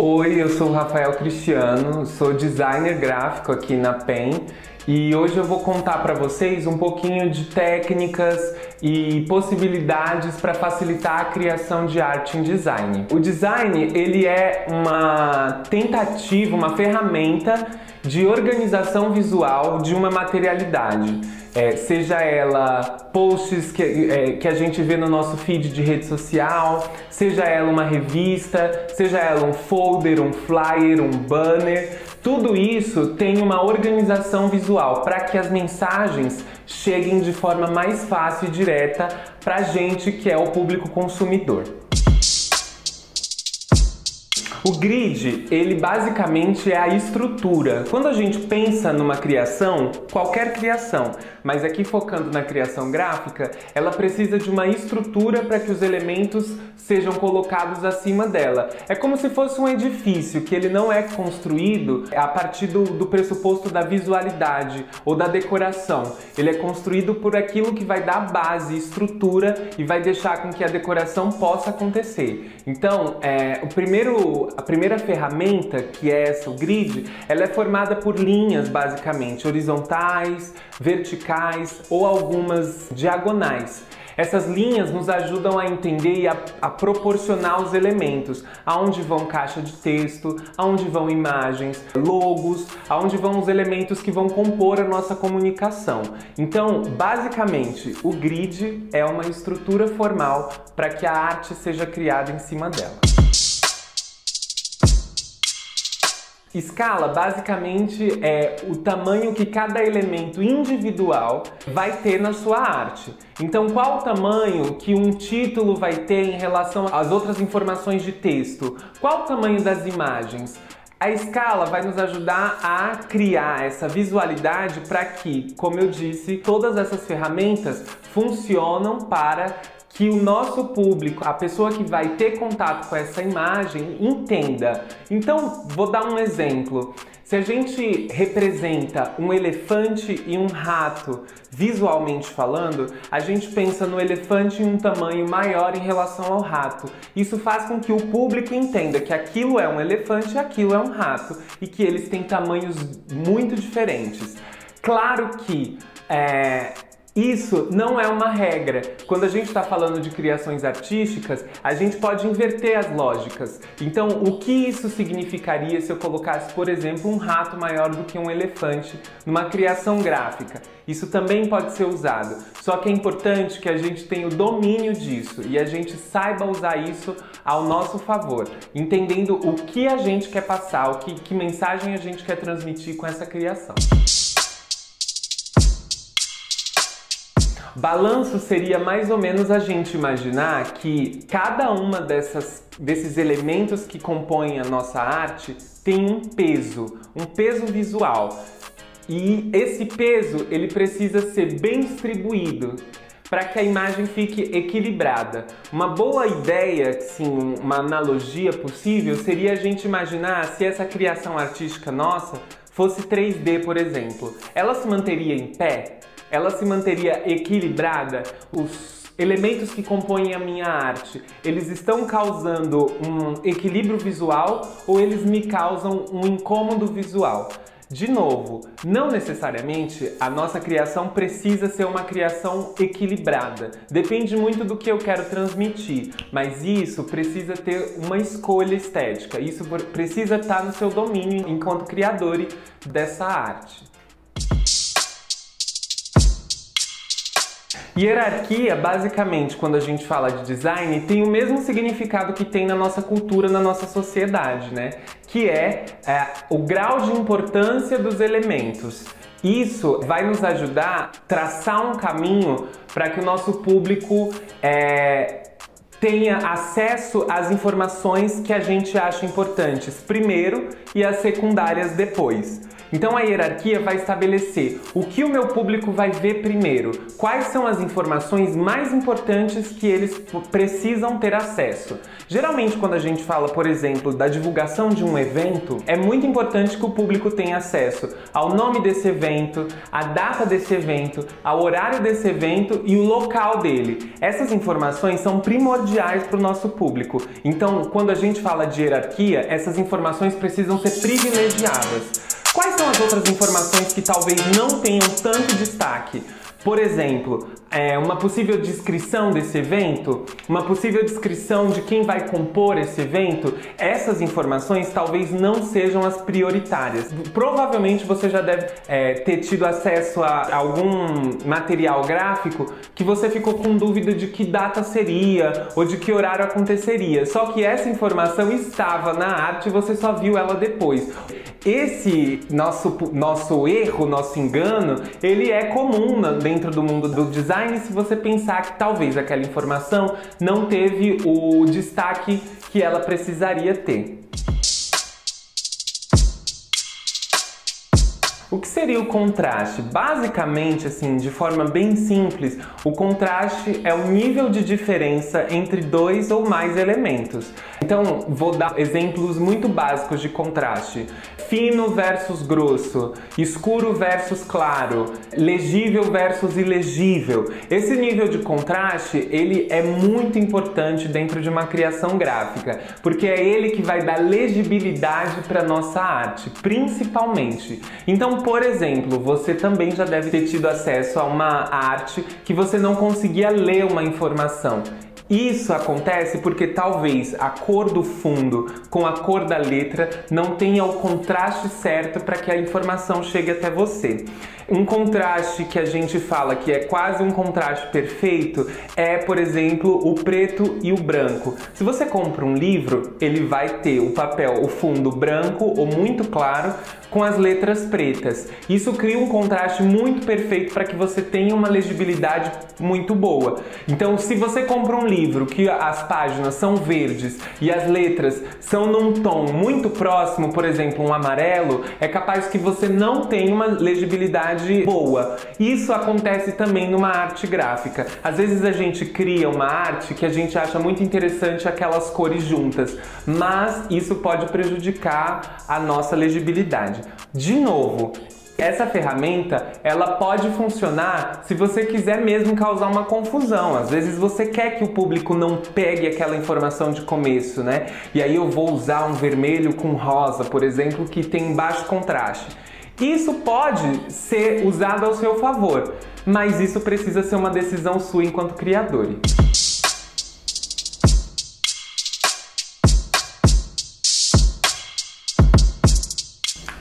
Oi, eu sou o Rafael Cristiano, sou designer gráfico aqui na PEN e hoje eu vou contar para vocês um pouquinho de técnicas e possibilidades para facilitar a criação de arte em design. O design, ele é uma tentativa, uma ferramenta de organização visual de uma materialidade. Seja ela posts que a gente vê no nosso feed de rede social, seja ela uma revista, seja ela um folder, um flyer, um banner, tudo isso tem uma organização visual para que as mensagens cheguem de forma mais fácil e direta para a gente que é o público consumidor. O grid, ele basicamente é a estrutura. Quando a gente pensa numa criação, qualquer criação, mas aqui focando na criação gráfica, ela precisa de uma estrutura para que os elementos sejam colocados acima dela. É como se fosse um edifício, que ele não é construído a partir do pressuposto da visualidade ou da decoração. Ele é construído por aquilo que vai dar base, estrutura e vai deixar com que a decoração possa acontecer. Então, a primeira ferramenta, que é essa, o grid, ela é formada por linhas, basicamente, horizontais, verticais ou algumas diagonais. Essas linhas nos ajudam a entender e a proporcionar os elementos, aonde vão caixa de texto, aonde vão imagens, logos, aonde vão os elementos que vão compor a nossa comunicação. Então, basicamente, o grid é uma estrutura formal para que a arte seja criada em cima dela. Escala, basicamente, é o tamanho que cada elemento individual vai ter na sua arte. Então, qual o tamanho que um título vai ter em relação às outras informações de texto? Qual o tamanho das imagens? A escala vai nos ajudar a criar essa visualidade para que, como eu disse, todas essas ferramentas funcionam para que o nosso público, a pessoa que vai ter contato com essa imagem, entenda. Então, vou dar um exemplo. Se a gente representa um elefante e um rato, visualmente falando, a gente pensa no elefante em um tamanho maior em relação ao rato. Isso faz com que o público entenda que aquilo é um elefante e aquilo é um rato, e que eles têm tamanhos muito diferentes. Claro que isso não é uma regra. Quando a gente está falando de criações artísticas, a gente pode inverter as lógicas. Então, o que isso significaria se eu colocasse, por exemplo, um rato maior do que um elefante numa criação gráfica? Isso também pode ser usado. Só que é importante que a gente tenha o domínio disso e a gente saiba usar isso ao nosso favor, entendendo o que a gente quer passar, que mensagem a gente quer transmitir com essa criação. Balanço seria mais ou menos a gente imaginar que cada uma desses elementos que compõem a nossa arte tem um peso visual. E esse peso, ele precisa ser bem distribuído para que a imagem fique equilibrada. Uma boa ideia, sim, uma analogia possível, seria a gente imaginar se essa criação artística nossa fosse 3D, por exemplo. Ela se manteria em pé? Ela se manteria equilibrada? Os elementos que compõem a minha arte, eles estão causando um equilíbrio visual ou eles me causam um incômodo visual? De novo, não necessariamente a nossa criação precisa ser uma criação equilibrada. Depende muito do que eu quero transmitir, mas isso precisa ter uma escolha estética. Isso precisa estar no seu domínio enquanto criador dessa arte. Hierarquia, basicamente, quando a gente fala de design, tem o mesmo significado que tem na nossa cultura, na nossa sociedade, né? Que é o grau de importância dos elementos. Isso vai nos ajudar a traçar um caminho para que o nosso público tenha acesso às informações que a gente acha importantes primeiro e as secundárias depois. Então a hierarquia vai estabelecer o que o meu público vai ver primeiro, quais são as informações mais importantes que eles precisam ter acesso. Geralmente, quando a gente fala, por exemplo, da divulgação de um evento, é muito importante que o público tenha acesso ao nome desse evento, à data desse evento, ao horário desse evento e o local dele. Essas informações são primordiais para o nosso público. Então, quando a gente fala de hierarquia, essas informações precisam ser privilegiadas. Quais são as outras informações que talvez não tenham tanto destaque? Por exemplo, uma possível descrição desse evento, uma possível descrição de quem vai compor esse evento, essas informações talvez não sejam as prioritárias. Provavelmente você já deve ter tido acesso a algum material gráfico que você ficou com dúvida de que data seria ou de que horário aconteceria. Só que essa informação estava na arte e você só viu ela depois. Esse nosso erro, nosso engano, ele é comum dentro do mundo do design se você pensar que talvez aquela informação não teve o destaque que ela precisaria ter. O que seria o contraste? Basicamente, assim, de forma bem simples, o contraste é o nível de diferença entre dois ou mais elementos. Então, vou dar exemplos muito básicos de contraste. Fino versus grosso, escuro versus claro, legível versus ilegível. Esse nível de contraste, ele é muito importante dentro de uma criação gráfica, porque é ele que vai dar legibilidade para nossa arte, principalmente. Então, por exemplo, você também já deve ter tido acesso a uma arte que você não conseguia ler uma informação. Isso acontece porque talvez a cor do fundo com a cor da letra não tenha o contraste certo para que a informação chegue até você. Um contraste que a gente fala que é quase um contraste perfeito é, por exemplo, o preto e o branco. Se você compra um livro, ele vai ter o fundo branco ou muito claro com as letras pretas. Isso cria um contraste muito perfeito para que você tenha uma legibilidade muito boa. Então, se você compra um livro que as páginas são verdes e as letras são num tom muito próximo, por exemplo, um amarelo, é capaz que você não tenha uma legibilidade boa. Isso acontece também numa arte gráfica. Às vezes a gente cria uma arte que a gente acha muito interessante aquelas cores juntas, mas isso pode prejudicar a nossa legibilidade. De novo, essa ferramenta, ela pode funcionar se você quiser mesmo causar uma confusão. Às vezes você quer que o público não pegue aquela informação de começo, né? E aí eu vou usar um vermelho com rosa, por exemplo, que tem baixo contraste. Isso pode ser usado ao seu favor, mas isso precisa ser uma decisão sua enquanto criador.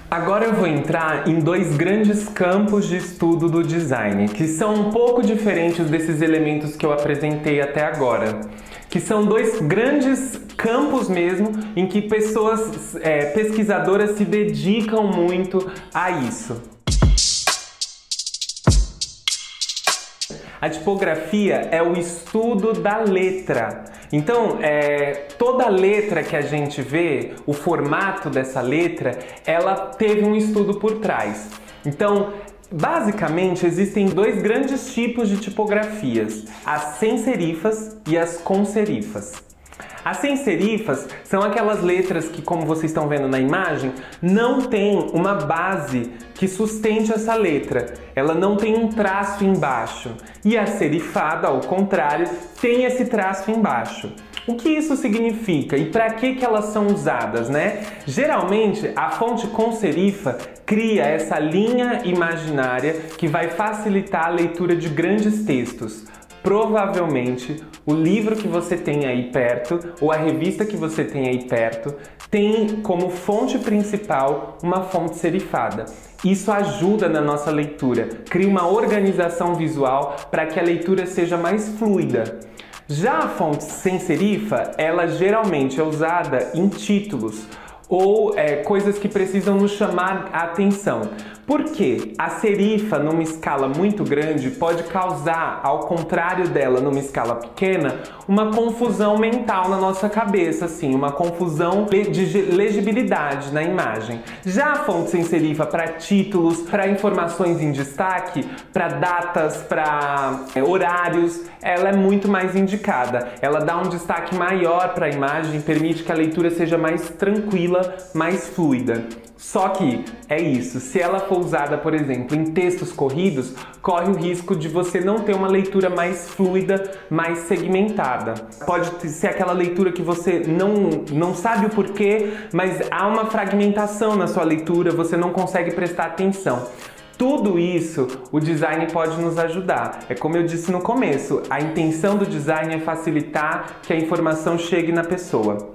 Agora eu vou entrar em dois grandes campos de estudo do design, que são um pouco diferentes desses elementos que eu apresentei até agora. Que são dois grandes campos mesmo em que pessoas pesquisadoras se dedicam muito a isso. A tipografia é o estudo da letra. Então, toda letra que a gente vê, o formato dessa letra, ela teve um estudo por trás. Então, basicamente, existem dois grandes tipos de tipografias, as sem serifas e as com serifas. As sem serifas são aquelas letras que, como vocês estão vendo na imagem, não tem uma base que sustente essa letra. Ela não tem um traço embaixo. E a serifada, ao contrário, tem esse traço embaixo. O que isso significa e para que elas são usadas, né? Geralmente, a fonte com serifa cria essa linha imaginária que vai facilitar a leitura de grandes textos. Provavelmente, o livro que você tem aí perto ou a revista que você tem aí perto tem como fonte principal uma fonte serifada. Isso ajuda na nossa leitura, cria uma organização visual para que a leitura seja mais fluida. Já a fonte sem serifa, ela geralmente é usada em títulos ou coisas que precisam nos chamar a atenção. Por quê? A serifa, numa escala muito grande, pode causar, ao contrário dela, numa escala pequena, uma confusão mental na nossa cabeça, assim, uma confusão de legibilidade na imagem. Já a fonte sem serifa para títulos, para informações em destaque, para datas, para horários, ela é muito mais indicada. Ela dá um destaque maior para a imagem, permite que a leitura seja mais tranquila, mais fluida. Só que é isso, se ela for usada, por exemplo, em textos corridos, corre o risco de você não ter uma leitura mais fluida, mais segmentada. Pode ser aquela leitura que você não sabe o porquê, mas há uma fragmentação na sua leitura, você não consegue prestar atenção. Tudo isso o design pode nos ajudar. É como eu disse no começo, a intenção do design é facilitar que a informação chegue na pessoa.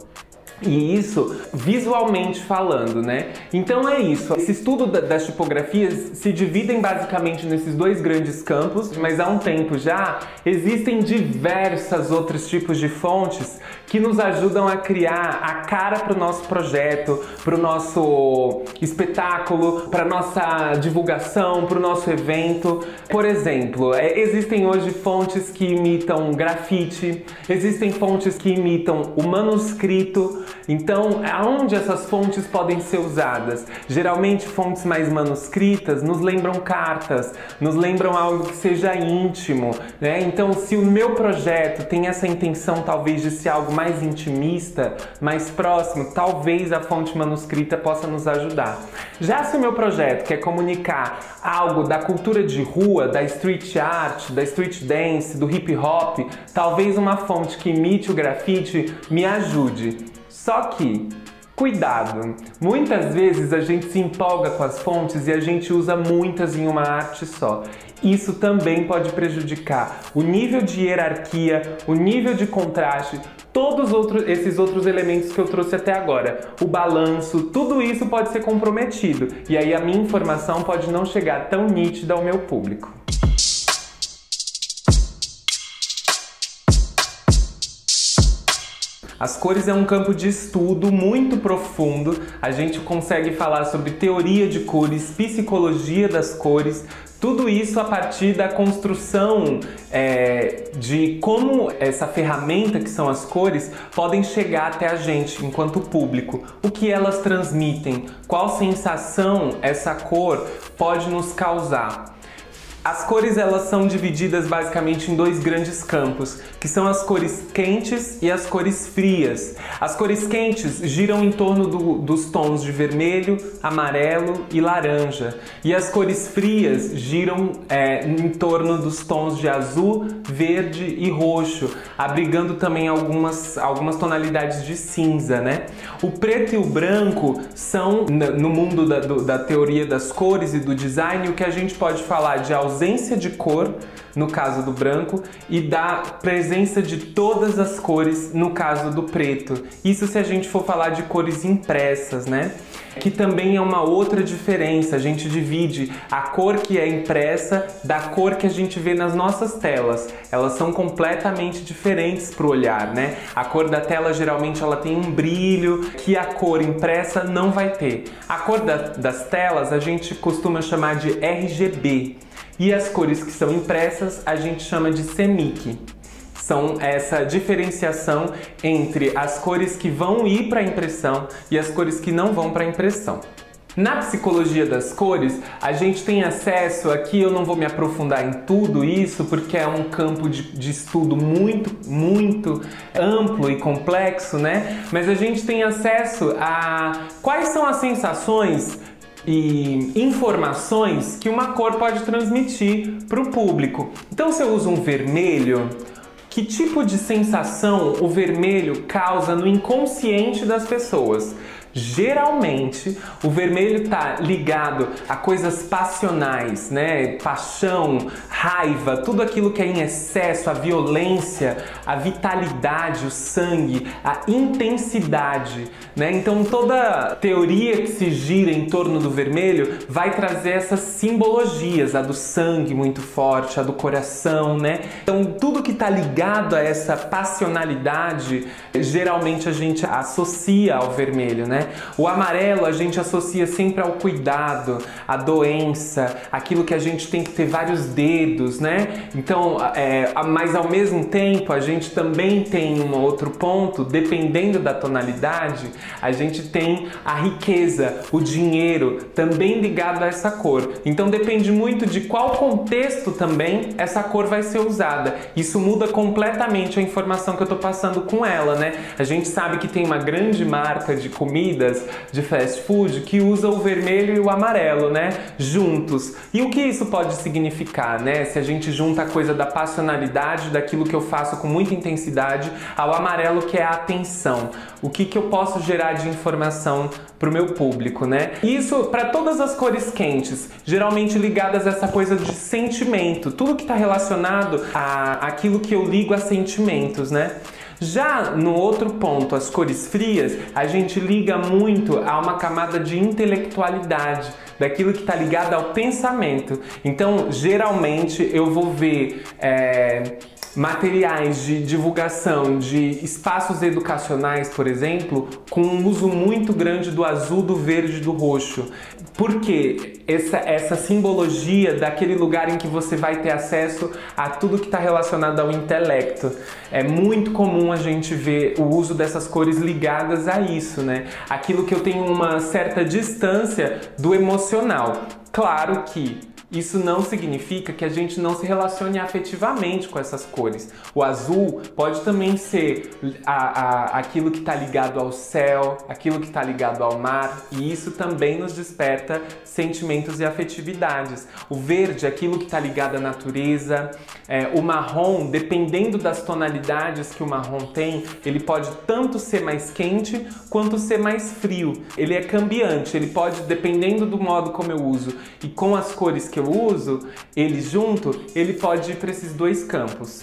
E isso visualmente falando, né? Então é isso. Esse estudo das tipografias se dividem basicamente nesses dois grandes campos, mas há um tempo já existem diversos outros tipos de fontes que nos ajudam a criar a cara para o nosso projeto, para o nosso espetáculo, para a nossa divulgação, para o nosso evento. Por exemplo, existem hoje fontes que imitam grafite, existem fontes que imitam o manuscrito. Então, aonde essas fontes podem ser usadas? Geralmente, fontes mais manuscritas nos lembram cartas, nos lembram algo que seja íntimo, né? Então, se o meu projeto tem essa intenção, talvez, de ser algo mais intimista, mais próximo, talvez a fonte manuscrita possa nos ajudar. Já se o meu projeto quer comunicar algo da cultura de rua, da street art, da street dance, do hip hop, talvez uma fonte que imite o grafite me ajude. Só que, cuidado, muitas vezes a gente se empolga com as fontes e a gente usa muitas em uma arte só. Isso também pode prejudicar o nível de hierarquia, o nível de contraste, todos esses outros elementos que eu trouxe até agora. O balanço, tudo isso pode ser comprometido e aí a minha informação pode não chegar tão nítida ao meu público. As cores é um campo de estudo muito profundo, a gente consegue falar sobre teoria de cores, psicologia das cores, tudo isso a partir da construção de como essa ferramenta que são as cores podem chegar até a gente enquanto público, o que elas transmitem, qual sensação essa cor pode nos causar. As cores elas são divididas basicamente em dois grandes campos, que são as cores quentes e as cores frias. As cores quentes giram em torno dos tons de vermelho, amarelo e laranja. E as cores frias giram em torno dos tons de azul, verde e roxo, abrigando também algumas tonalidades de cinza, né? O preto e o branco são, no mundo da teoria das cores e do design, o que a gente pode falar de ausência de cor, no caso do branco, e da presença de todas as cores, no caso do preto. Isso se a gente for falar de cores impressas, né? Que também é uma outra diferença, a gente divide a cor que é impressa da cor que a gente vê nas nossas telas. Elas são completamente diferentes para o olhar, né? A cor da tela geralmente ela tem um brilho que a cor impressa não vai ter. A cor das telas a gente costuma chamar de RGB. E as cores que são impressas a gente chama de CMYK. São essa diferenciação entre as cores que vão ir para a impressão e as cores que não vão para a impressão. Na psicologia das cores, a gente tem acesso, aqui eu não vou me aprofundar em tudo isso, porque é um campo de estudo muito amplo e complexo, né? Mas a gente tem acesso a quais são as sensações e informações que uma cor pode transmitir para o público. Então, se eu uso um vermelho, que tipo de sensação o vermelho causa no inconsciente das pessoas? Geralmente, o vermelho está ligado a coisas passionais, né? Paixão, raiva, tudo aquilo que é em excesso, a violência, a vitalidade, o sangue, a intensidade, né? Então, toda teoria que se gira em torno do vermelho vai trazer essas simbologias, a do sangue muito forte, a do coração, né? Então, tudo que está ligado a essa passionalidade, geralmente a gente associa ao vermelho, né? né? O amarelo a gente associa sempre ao cuidado, à doença, aquilo que a gente tem que ter vários dedos, né? Então, mas ao mesmo tempo a gente também tem um outro ponto, dependendo da tonalidade, a gente tem a riqueza, o dinheiro, também ligado a essa cor. Então depende muito de qual contexto também essa cor vai ser usada. Isso muda completamente a informação que eu tô passando com ela, né? A gente sabe que tem uma grande marca de comidas, de fast food, que usa o vermelho e o amarelo, né? Juntos. E o que isso pode significar, né? Se a gente junta a coisa da passionalidade, daquilo que eu faço com muita intensidade, ao amarelo, que é a atenção. O que eu posso gerar de informação para o meu público, né? Isso para todas as cores quentes, geralmente ligadas a essa coisa de sentimento, tudo que está relacionado àquilo que eu ligo a sentimentos, né? Já no outro ponto, as cores frias, a gente liga muito a uma camada de intelectualidade, daquilo que está ligado ao pensamento. Então, geralmente, eu vou ver materiais de divulgação de espaços educacionais, por exemplo, com um uso muito grande do azul, do verde e do roxo. Porque essa simbologia daquele lugar em que você vai ter acesso a tudo que está relacionado ao intelecto. É muito comum a gente ver o uso dessas cores ligadas a isso, né? Aquilo que eu tenho uma certa distância do emocional. Claro que isso não significa que a gente não se relacione afetivamente com essas cores. O azul pode também ser aquilo que está ligado ao céu, aquilo que está ligado ao mar, e isso também nos desperta sentimentos e afetividades. O verde, aquilo que está ligado à natureza. O marrom, dependendo das tonalidades que o marrom tem, ele pode tanto ser mais quente quanto ser mais frio. Ele é cambiante, ele pode, dependendo do modo como eu uso e com as cores que eu uso, ele junto, ele pode ir para esses dois campos.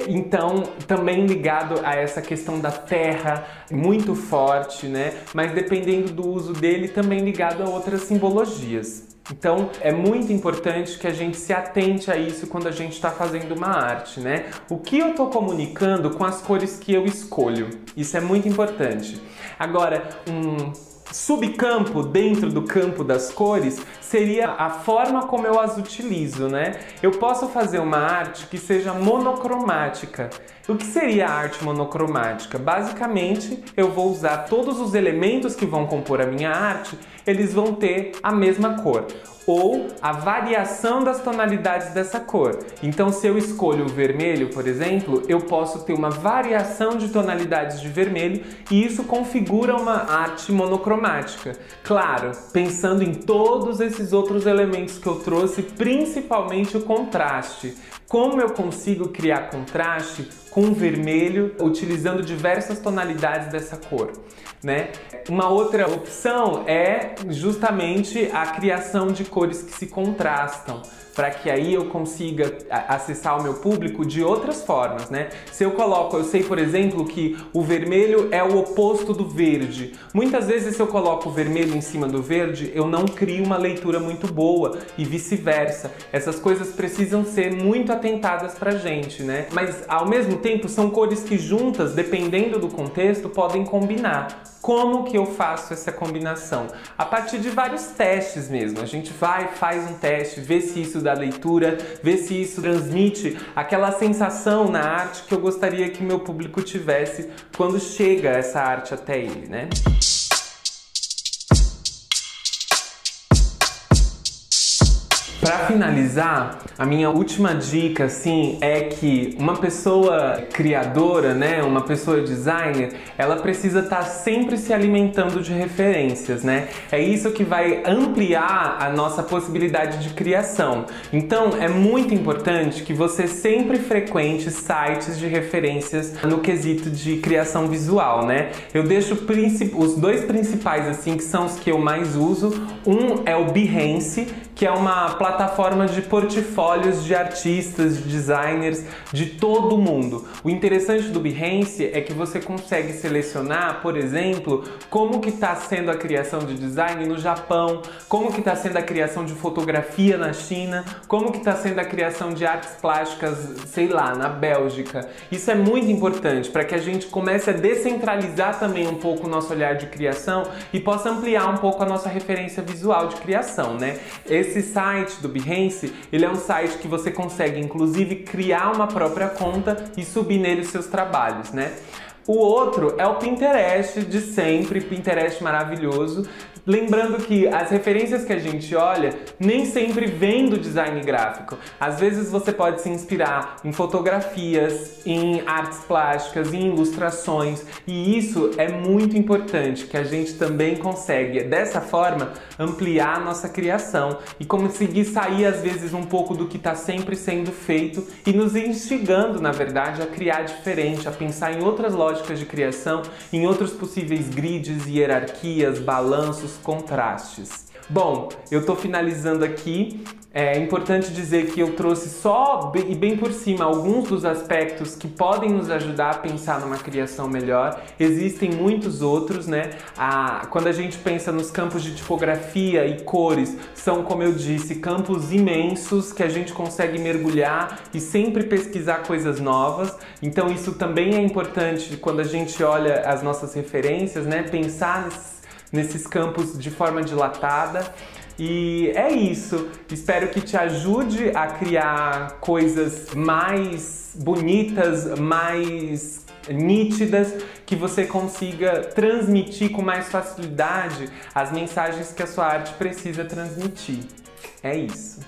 Então, também ligado a essa questão da terra, muito forte, né? Mas dependendo do uso dele, também ligado a outras simbologias. Então, é muito importante que a gente se atente a isso quando a gente está fazendo uma arte, né? O que eu estou comunicando com as cores que eu escolho? Isso é muito importante. Agora, subcampo dentro do campo das cores seria a forma como eu as utilizo, né? Eu posso fazer uma arte que seja monocromática. O que seria a arte monocromática? Basicamente, eu vou usar todos os elementos que vão compor a minha arte, eles vão ter a mesma cor, ou a variação das tonalidades dessa cor. Então, se eu escolho o vermelho, por exemplo, eu posso ter uma variação de tonalidades de vermelho e isso configura uma arte monocromática. Claro, pensando em todos esses outros elementos que eu trouxe, principalmente o contraste. Como eu consigo criar contraste com vermelho utilizando diversas tonalidades dessa cor, né? Uma outra opção é justamente a criação de cores que se contrastam, para que aí eu consiga acessar o meu público de outras formas, né? Se eu sei, por exemplo, que o vermelho é o oposto do verde. Muitas vezes, se eu coloco o vermelho em cima do verde, eu não crio uma leitura muito boa e vice-versa. Essas coisas precisam ser muito atentadas pra gente, né? Mas, ao mesmo tempo, são cores que juntas, dependendo do contexto, podem combinar. Como que eu faço essa combinação? A partir de vários testes mesmo. A gente faz um teste, vê se isso dá leitura, vê se isso transmite aquela sensação na arte que eu gostaria que meu público tivesse quando chega essa arte até ele, né? Para finalizar, a minha última dica, assim, é que uma pessoa criadora, né, uma pessoa designer, ela precisa estar sempre se alimentando de referências, né? É isso que vai ampliar a nossa possibilidade de criação. Então, é muito importante que você sempre frequente sites de referências no quesito de criação visual, né? Eu deixo os dois principais, assim, que são os que eu mais uso. Um é o Behance, que é uma plataforma de portfólios de artistas, de designers de todo o mundo. O interessante do Behance é que você consegue selecionar, por exemplo, como que está sendo a criação de design no Japão, como que está sendo a criação de fotografia na China, como que está sendo a criação de artes plásticas, sei lá, na Bélgica. Isso é muito importante para que a gente comece a descentralizar também um pouco o nosso olhar de criação e possa ampliar um pouco a nossa referência visual de criação, né? Esse site do Behance, ele é um site que você consegue, inclusive, criar uma própria conta e subir nele os seus trabalhos, né? O outro é o Pinterest de sempre, Pinterest maravilhoso. Lembrando que as referências que a gente olha nem sempre vêm do design gráfico. Às vezes você pode se inspirar em fotografias, em artes plásticas, em ilustrações, e isso é muito importante, que a gente também consegue, dessa forma, ampliar a nossa criação e conseguir sair às vezes um pouco do que está sempre sendo feito e nos instigando, na verdade, a criar diferente, a pensar em outras lógicas de criação, em outros possíveis grids, hierarquias, balanços, contrastes. Bom, eu tô finalizando aqui. É importante dizer que eu trouxe só e bem por cima alguns dos aspectos que podem nos ajudar a pensar numa criação melhor. Existem muitos outros, né? Quando a gente pensa nos campos de tipografia e cores, são, como eu disse, campos imensos que a gente consegue mergulhar e sempre pesquisar coisas novas. Então isso também é importante quando a gente olha as nossas referências, né? Pensar nesses campos de forma dilatada. E é isso. Espero que te ajude a criar coisas mais bonitas, mais nítidas, que você consiga transmitir com mais facilidade as mensagens que a sua arte precisa transmitir. É isso.